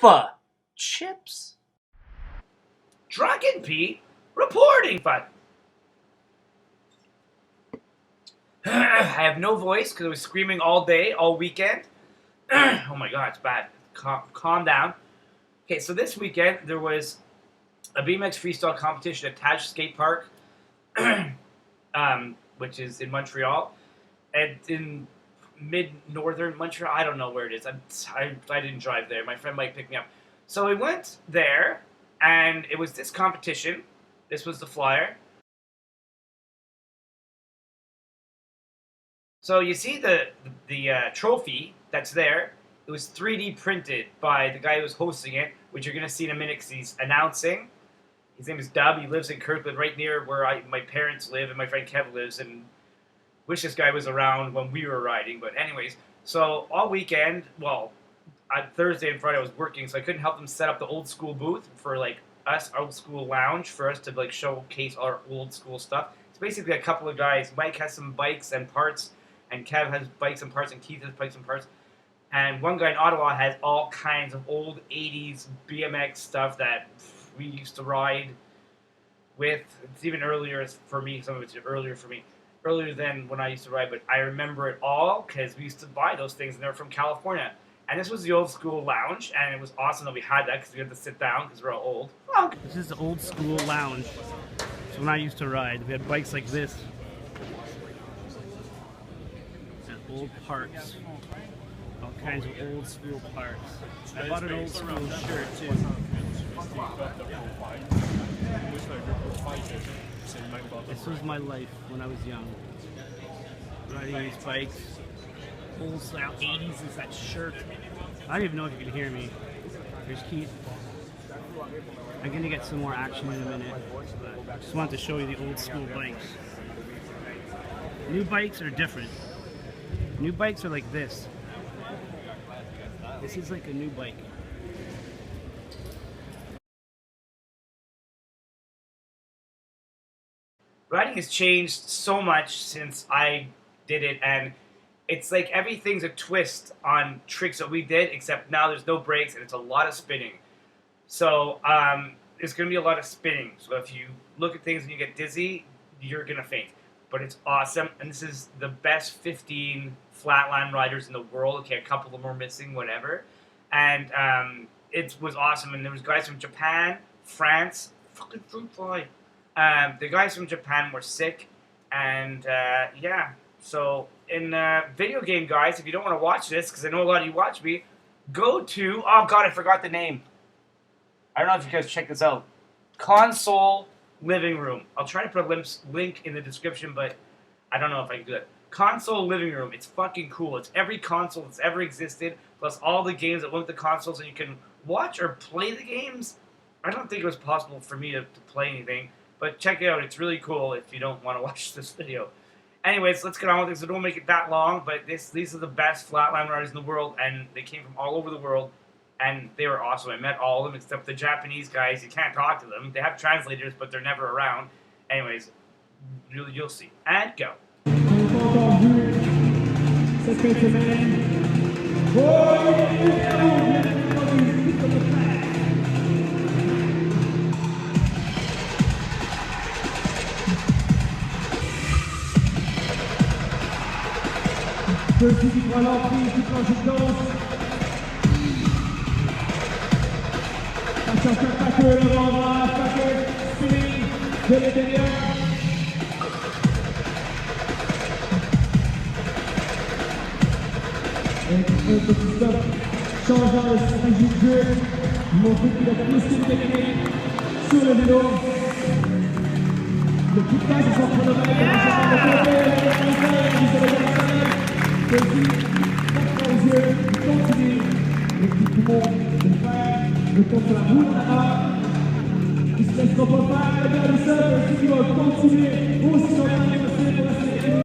Alpha Chips. Drunken Pete reporting fun. I have no voice because I was screaming all day, all weekend. Oh my god, it's bad. Calm down. Okay, so this weekend there was a BMX freestyle competition at Taj Skate Park, which is in Montreal, and in mid-northern Montreal. I don't know where it is. I didn't drive there. My friend might pick me up. So we went there, and it was this competition. This was the flyer. So you see the trophy that's there. It was 3D printed by the guy who was hosting it, which you're going to see in a minute because he's announcing. His name is Dub. He lives in Kirkland, right near where my parents live and my friend Kev lives. And wish this guy was around when we were riding. But anyways, so all weekend, well, on Thursday and Friday I was working, so I couldn't help them set up the old school booth for like us, old school lounge, for us to like showcase our old school stuff. It's basically a couple of guys. Mike has some bikes and parts, and Kev has bikes and parts, and Keith has bikes and parts. And one guy in Ottawa has all kinds of old 80s BMX stuff that we used to ride with. It's even earlier for me. Some of it's earlier for me. Earlier than when I used to ride, but I remember it all because we used to buy those things, and they're from California. And this was the old school lounge, and it was awesome that we had that because we had to sit down because we're all old. Oh. This is the old school lounge. So when I used to ride, we had bikes like this. And old parts. All kinds of old school parts. I bought an old school shirt too. This was my life when I was young. Riding these bikes. Old style 80s is that shirt. I don't even know if you can hear me. There's Keith. I'm gonna get some more action in a minute. But I just wanted to show you the old school bikes. New bikes are different. New bikes are like this. This is like a new bike. Riding has changed so much since I did it, and it's like everything's a twist on tricks that we did, except now there's no brakes and it's a lot of spinning. So there's going to be a lot of spinning. So if you look at things and you get dizzy, you're going to faint. But it's awesome, and this is the best 15 flatland riders in the world. Okay, a couple of them are missing, whatever. And it was awesome, and there was guys from Japan, France, fucking fruit fly. The guys from Japan were sick, and yeah. So in video game, guys, if you don't want to watch this, because I know a lot of you watch me, go to, oh god, I forgot the name. I don't know if you guys check this out. Console Living Room. I'll try to put a link in the description, but I don't know if I can do it. Console Living Room. It's fucking cool. It's every console that's ever existed, plus all the games that went with the consoles, and you can watch or play the games. I don't think it was possible for me to play anything, but check it out. It's really cool if you don't want to watch this video. Anyways, let's get on with this. So don't make it that long, but these are the best flatland riders in the world, and they came from all over the world, and they were awesome. I met all of them except the Japanese guys. You can't talk to them. They have translators, but they're never around. Anyways, you'll see. And go. Petit qui prend l'emprise, qui prend une danse. Attention, pas que le vent, pas que spinning de l'intérieur. Et un petit stop, changeant le stratégie de jeu, montrer qu'il a plus de technique sur le vélo. Le coup de passe est son chronomètre, Petit, quatre aux yeux, il continue, et puis tout le monde de faire le tour sur la route là-bas. Il se laissera pas faire, regarde ça, il va continuer aussi longtemps que possible pour rester.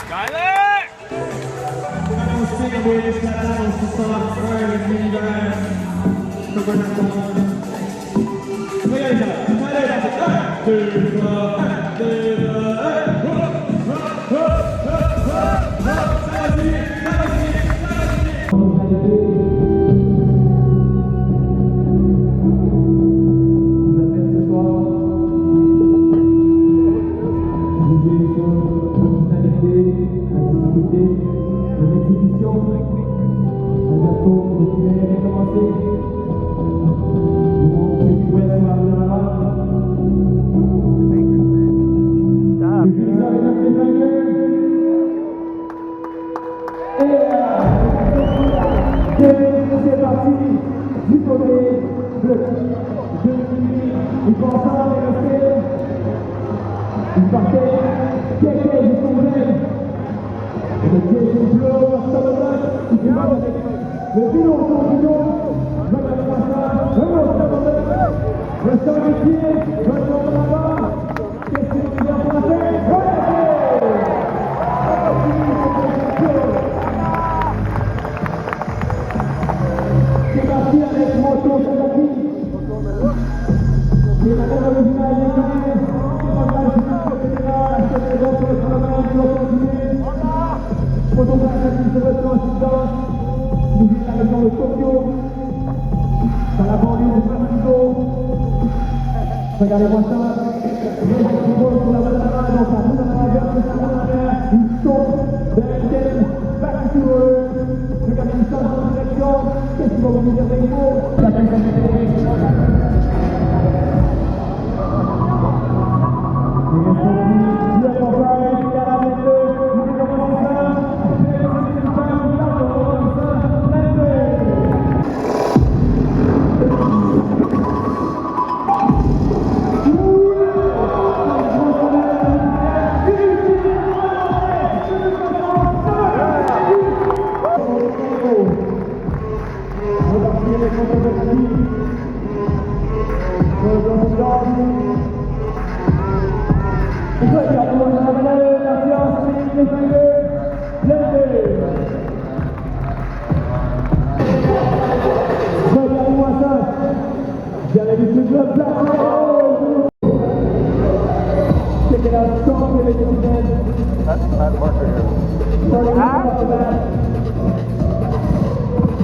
Tyler! We're going to sing a word this time, C'est parti du côté bleu. Il pense à rester. Il partait quelqu'un de son bled. Le pied bleu, le pilon, son pilon. Regardez-moi ça. Le sol du pied. Retourne là-bas. Qu'est-ce qu'il vient pour la tête? C'est parti avec Moto, c'est parti. C'est la même originale des Guinéens. C'est pas mal, c'est le bon pour le travail, pour continuer. Photographe qui se retrouve en danse. Nous vivons la région de Tokyo. Dans la banlieue de Mexico. Regardez-moi ça. Il y a un football pour la Guatemala, donc la roue dans la mer, il saute vers le thème, back to regardez une change de direction. Qu'est-ce qu'ils vont vous dire des mots? La That marker here.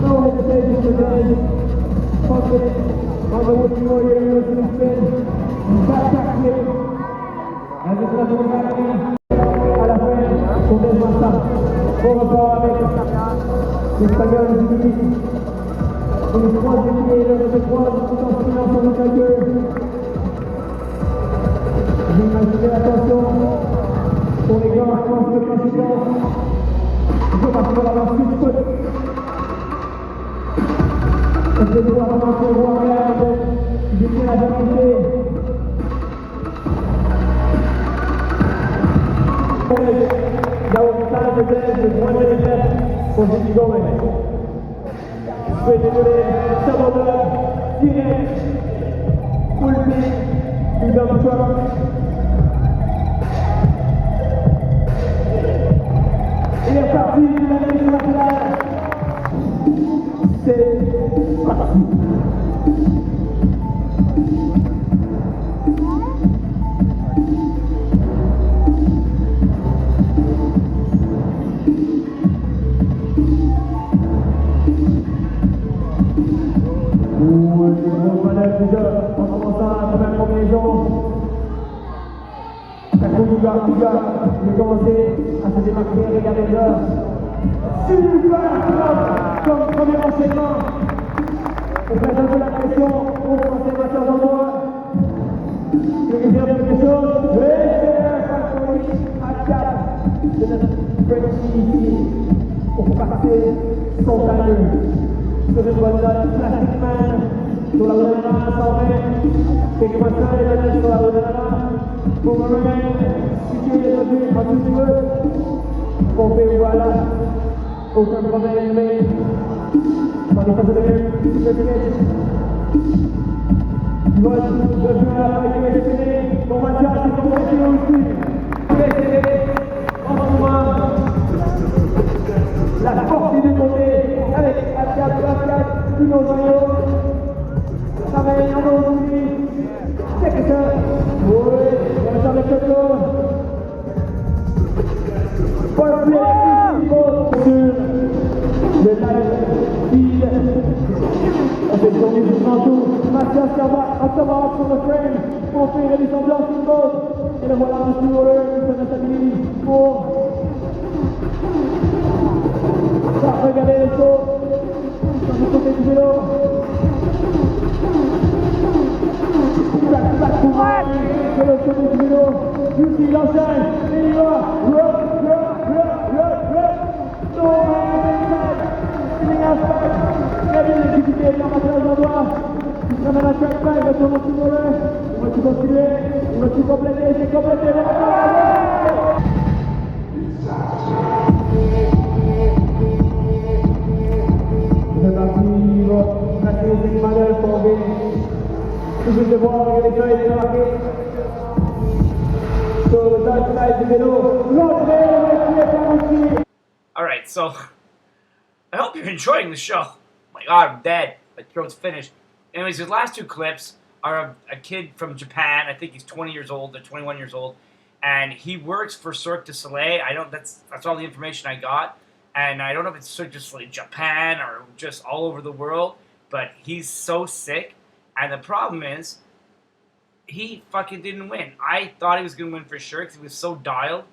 No hesitation today. Confident on the Woodley Warrior University spin. Back flip. As it's not going happening. À la fin, on démarre ça. On repart avec l'Espagnol du public. On est trois défilés, le trois en finance en état. Imaginez attention pour les gars qui ont fait président. Je vais partir à la suite. Est-ce que je dois commencer à voir rien? J'ai fait la vérité. Là où on parle de tête, c'est moins de tête pour les gars. Je vais décoller, sabordeur, direct, full beat, une dump truck. Il est parti, il a mis sur la plage. C'est parti. En commençant la première combinaison, Kakouga, il a commencé à se démarquer, regardez l'heure. Super comme premier enchaînement. On fait un peu la pression, on commence à battre dans le droit. Je vais dire quelque chose. À 4 de notre Frenchie ici pour passer son timing. Sur une bonne note, Plastic Man. Sur la Guatemala, 120, quelques massins et la neige sur la Guatemala. Boomerang, si tu es descendu, un petit peu. Pompé, voilà. Aucun problème, mais. On est passé de même, le sketch. Vol, je viens avec les STD. On va dire, c'est ton métier aussi. STD, en ce moment. La force du côté, avec A4, une autre noyau. Ça va être un autre outil. Quelque chose. Oui, on va faire le coco. Pour le plaisir, sur le live. speed. C'est le tourné du manteau. Mathias Cavard sur le frame. Monter et redescendre en steamboat. Et le voilà en steamroller qui se restabilise pour regarder les sauts. Sur le côté du vélo. Back to back. Sur le côté du vélo. Yuki il enchaîne. Et il va. No hands inside. Spinning outside. Kevin l'exécuté par Mathias Cavard. Il se ramène à track 5. Va sur le steamroller. On va-tu continuer? On va-tu compléter? C'est complété. C'est parti, passer aux équipements pour tomber. Toujours de voir que les gars étaient marqués. Sur le dark side du vélo, l'entrée qui est par Alright, so I hope you're enjoying the show. My god, I'm dead. My throat's finished. Anyways, his last two clips are a kid from Japan. I think he's 20 years old or 21 years old. And he works for Cirque du Soleil. That's all the information I got. And I don't know if it's Cirque du Soleil Japan or just all over the world. But he's so sick. And the problem is, he fucking didn't win. I thought he was going to win for sure because he was so dialed.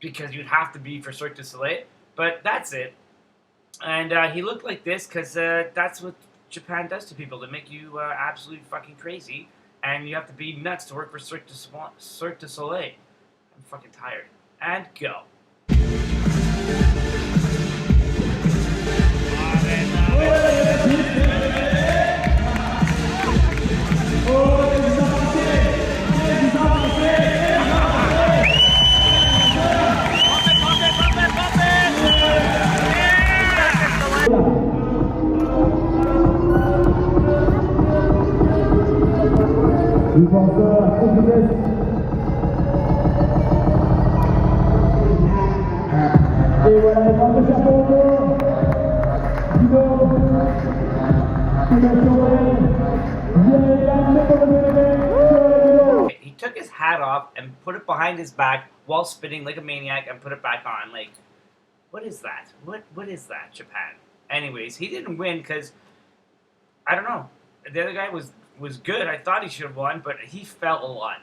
Because you'd have to be for Cirque du Soleil. But that's it. And he looked like this because that's what Japan does to people. They make you absolutely fucking crazy. And you have to be nuts to work for Cirque du Soleil. I'm fucking tired. And go. Il pense à trop de vitesse. Et voilà, il prend le chapeau au dos. Du dos. He took his hat off and put it behind his back while spinning like a maniac and put it back on. Like, what is that? What is that, Japan? Anyways, he didn't win because, I don't know. The other guy was good. I thought he should have won, but he fell a lot.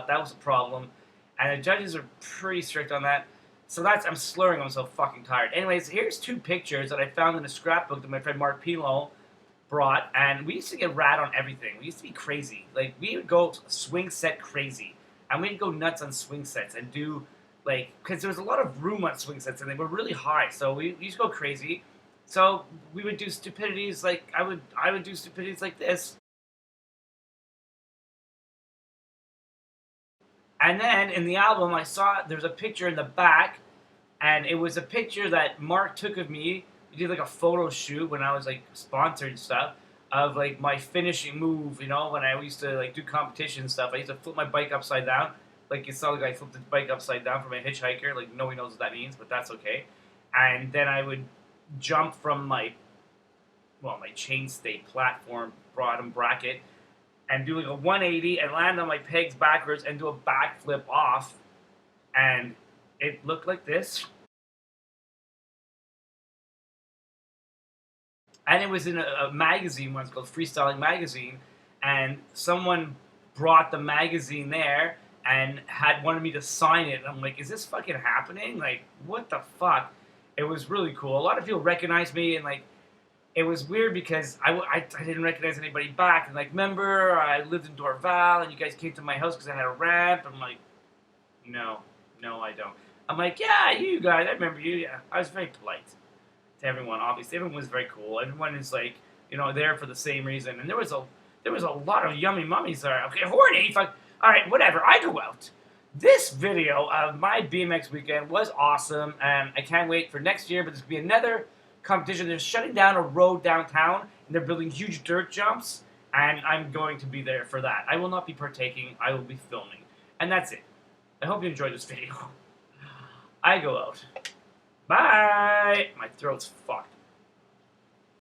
That was a problem. And the judges are pretty strict on that. So I'm slurring. I'm so fucking tired. Anyways, here's two pictures that I found in a scrapbook that my friend Mark Pilo brought. And we used to get rad on everything. We used to be crazy. Like, we would go swing set crazy. And we'd go nuts on swing sets and do, like, because there was a lot of room on swing sets and they were really high. So we used to go crazy. So we would do stupidities like, I would do stupidities like this. And then in the album, I saw there's a picture in the back, and it was a picture that Mark took of me. We did like a photo shoot when I was like sponsored and stuff of like my finishing move. You know, when I used to like do competition stuff, I used to flip my bike upside down. Like you saw the guy flip his bike upside down from a hitchhiker. Like nobody knows what that means, but that's okay. And then I would jump from my chainstay platform bottom bracket and do like a 180 and land on my pegs backwards and do a backflip off. And it looked like this. And it was in a magazine once called Freestyling Magazine. And someone brought the magazine there and wanted me to sign it. And I'm like, is this fucking happening? Like, what the fuck? It was really cool. A lot of people recognized me, and like, it was weird because I didn't recognize anybody back. And like, remember, I lived in Dorval, and you guys came to my house because I had a ramp. I'm like, no, I don't. I'm like, yeah, you guys, I remember you. Yeah, I was very polite to everyone. Obviously, everyone was very cool. Everyone is like, there for the same reason. And there was a lot of yummy mummies there. Okay, horny. Fuck. All right, whatever. I go out. This video of my BMX weekend was awesome, and I can't wait for next year, but there's going to be another competition. They're shutting down a road downtown, and they're building huge dirt jumps, and I'm going to be there for that. I will not be partaking. I will be filming. And that's it. I hope you enjoyed this video. I go out. Bye! My throat's fucked.